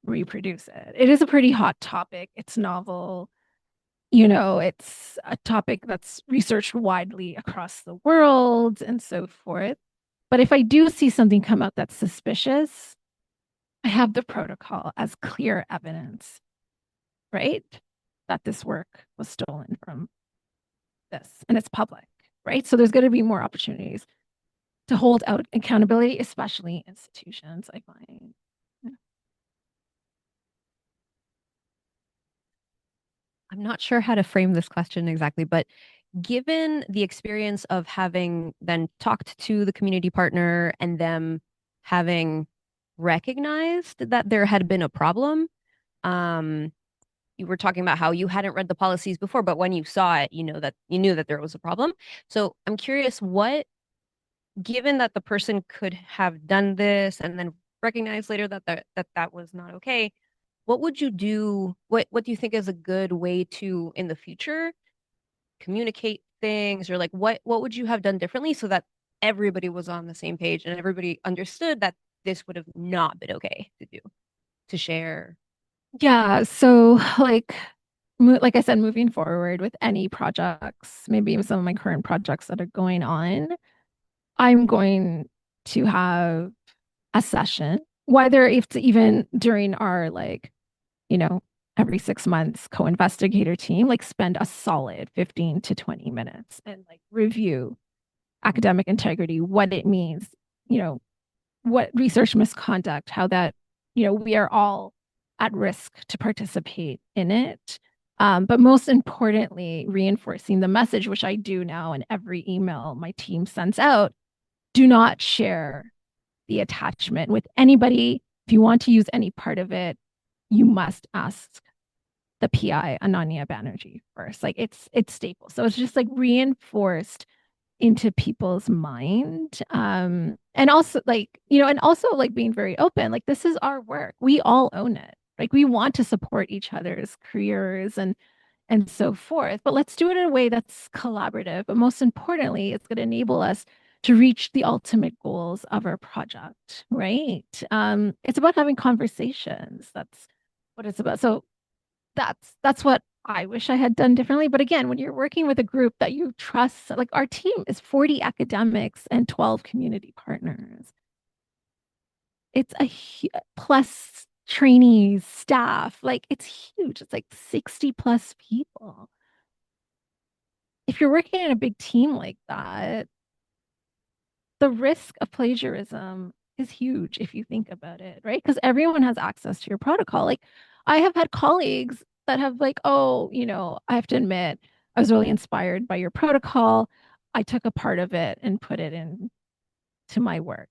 reproduce it. It is a pretty hot topic. It's novel. It's a topic that's researched widely across the world and so forth. But if I do see something come out that's suspicious, I have the protocol as clear evidence, right? That this work was stolen from this and it's public, right? So there's going to be more opportunities to hold out accountability, especially institutions, I find. I'm not sure how to frame this question exactly, but given the experience of having then talked to the community partner and them having recognized that there had been a problem, you were talking about how you hadn't read the policies before, but when you saw it, you knew that there was a problem. So I'm curious, given that the person could have done this and then recognized later that was not okay, what would you do? What do you think is a good way to, in the future, communicate things, or like what would you have done differently so that everybody was on the same page and everybody understood that this would have not been okay to do, to share? Yeah. So, like I said, moving forward with any projects, maybe even some of my current projects that are going on, I'm going to have a session, whether it's even during our you know, every 6 months co-investigator team, like spend a solid 15 to 20 minutes and like review academic integrity, what it means, what research misconduct, how that, we are all at risk to participate in it. But most importantly, reinforcing the message, which I do now in every email my team sends out: do not share the attachment with anybody. If you want to use any part of it, you must ask the PI, Ananya Banerjee, first. Like it's staple. So it's just like reinforced into people's mind. And also like being very open. Like this is our work. We all own it. Like we want to support each other's careers and so forth. But let's do it in a way that's collaborative. But most importantly, it's going to enable us to reach the ultimate goals of our project, right? It's about having conversations. That's what it's about. So that's what I wish I had done differently. But again, when you're working with a group that you trust, like our team is 40 academics and 12 community partners. It's plus trainees, staff, like it's huge. It's like 60 plus people. If you're working in a big team like that, the risk of plagiarism is huge if you think about it, right? Because everyone has access to your protocol. Like I have had colleagues that have like, oh, I have to admit, I was really inspired by your protocol. I took a part of it and put it in to my work.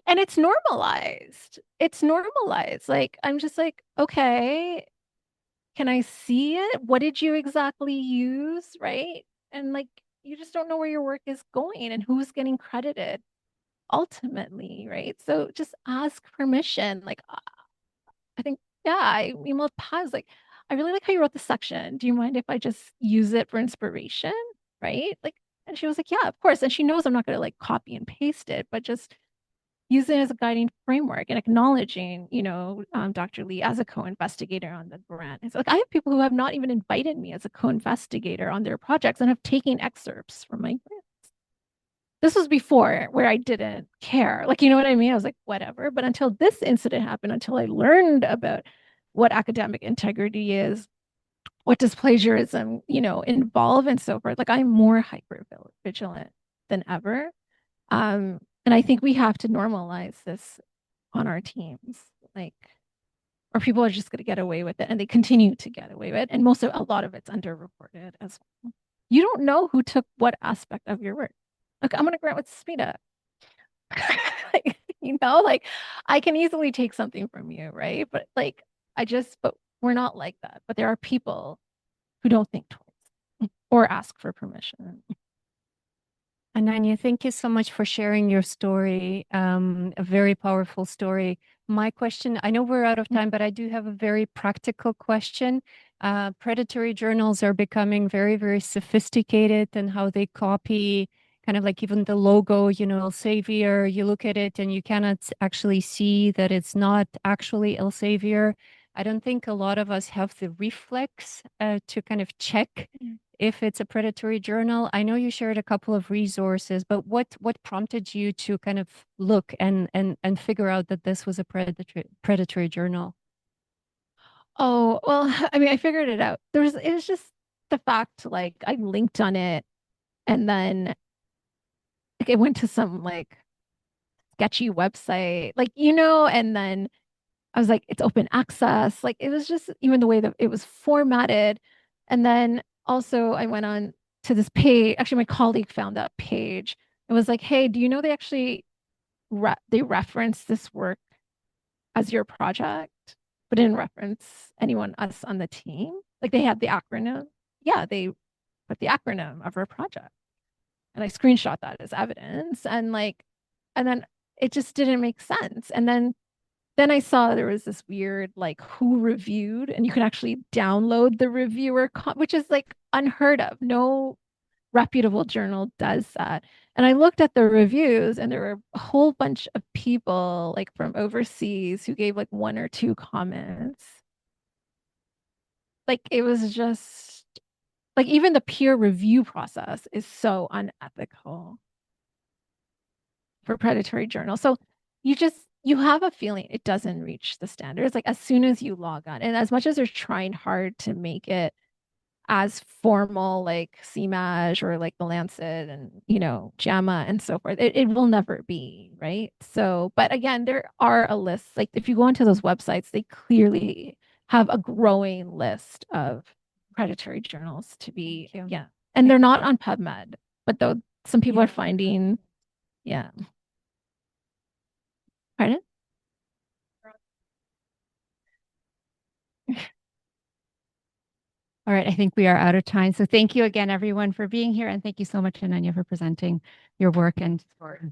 And it's normalized. It's normalized. Like I'm just like, okay, can I see it? What did you exactly use? Right. And like you just don't know where your work is going and who's getting credited ultimately, right? So just ask permission. Like, I think, yeah, I emailed Paz, like, I really like how you wrote the section. Do you mind if I just use it for inspiration? Right? Like, and she was like, yeah, of course. And she knows I'm not going to like copy and paste it, but just use it as a guiding framework and acknowledging, Dr. Lee as a co-investigator on the grant. It's like I have people who have not even invited me as a co-investigator on their projects and have taken excerpts from my grant. This was before where I didn't care. Like, you know what I mean? I was like, whatever. But until this incident happened, until I learned about what academic integrity is, what does plagiarism, involve and so forth, like I'm more hyper vigilant than ever. And I think we have to normalize this on our teams, like, or people are just going to get away with it and they continue to get away with it. And a lot of it's underreported as well. You don't know who took what aspect of your work. Like, I'm going to grant with Smita. Like, like I can easily take something from you, right? But like, but we're not like that. But there are people who don't think twice or ask for permission. Ananya, thank you so much for sharing your story. A very powerful story. My question, I know we're out of time, but I do have a very practical question. Predatory journals are becoming very, very sophisticated in how they copy, kind of like even the logo, Elsevier, you look at it and you cannot actually see that it's not actually Elsevier. I don't think a lot of us have the reflex to kind of check if it's a predatory journal. I know you shared a couple of resources, but what prompted you to kind of look and figure out that this was a predatory journal? Oh, well, I mean, I figured it out. It was just the fact, like, I linked on it and then like it went to some like sketchy website, like, and then I was like, it's open access. Like, it was just even the way that it was formatted. And then also I went on to this page. Actually, my colleague found that page. It was like, hey, do you know they actually they reference this work as your project, but didn't reference anyone us on the team? Like they had the acronym. Yeah, they put the acronym of our project. And I screenshot that as evidence. And then it just didn't make sense. And then I saw there was this weird like who reviewed, and you can actually download the reviewer, which is like unheard of. No reputable journal does that. And I looked at the reviews, and there were a whole bunch of people like from overseas who gave like one or two comments. Like it was just like even the peer review process is so unethical for predatory journals. So you have a feeling it doesn't reach the standards like as soon as you log on. And as much as they're trying hard to make it as formal like CMAJ or like the Lancet and JAMA and so forth, it will never be, right? So, but again, there are a list. Like if you go onto those websites, they clearly have a growing list of predatory journals to be, yeah. And they're not on PubMed, but though some people are finding, yeah. Pardon? All right, I think we are out of time. So thank you again, everyone, for being here. And thank you so much, Ananya, for presenting your work and support.